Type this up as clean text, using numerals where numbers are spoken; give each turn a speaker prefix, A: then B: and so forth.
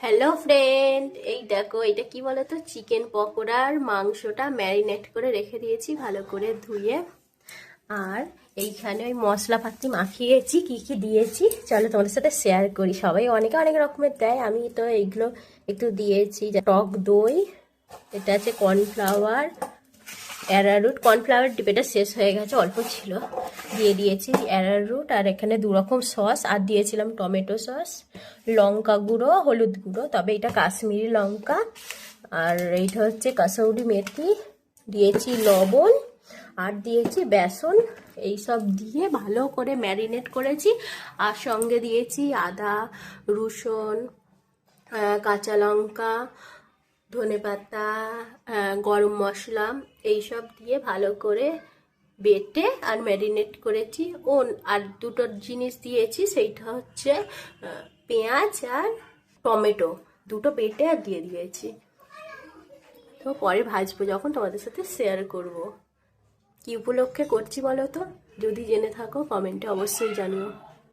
A: Hello friend, এই দেখো এটা কি বলতো, চিকেন পকোড়ার মাংসটা ম্যারিনেট করে রেখে দিয়েছি ভালো করে ধুয়ে। আর এইখানে ওই মশলাপাতি মাখিয়েছি, কি কি দিয়েছি চলো তোমাদের সাথে শেয়ার করি। সবাই অনেকে অনেক রকমের দেয়, আমি তো এইগুলো একটু দিয়েছি। টক দই, এটা আছে কর্নফ্লাওয়ার, অ্যারারুট, কর্নফ্লাওয়ার ডিব্বাটা শেষ হয়ে গেছে, অল্প ছিল, দিয়ে দিয়েছি অ্যারারুট। আর এখানে 2 রকম সস, আর দিয়েছিলাম টমেটো সস, লঙ্কা গুঁড়ো, হলুদ গুঁড়ো, তবে এটা কাশ্মীরি লঙ্কা। আর এইটা হচ্ছে কাসৌরি মেথি, দিয়েছি লবণ, আর দিয়েছি বেসন। এইসব দিয়ে ভালো করে ম্যারিনেট করেছি। আর সঙ্গে দিয়েছি আদা, রসুন, কাঁচা লঙ্কা, ধনেপাতা, গরম মশলা, এইসব দিয়ে ভালো করে বেটে আর ম্যারিনেট করেছি। ও আর দুটো জিনিস দিয়েছি, সেইটা হচ্ছে পেঁয়াজ আর টমেটো, দুটো বেটে আর দিয়ে দিয়েছি। তো পরে ভাজবো যখন তোমাদের সাথে শেয়ার করব। কি উপলক্ষে করছি বলো তো, যদি জেনে থাকো কমেন্টে অবশ্যই জানিও।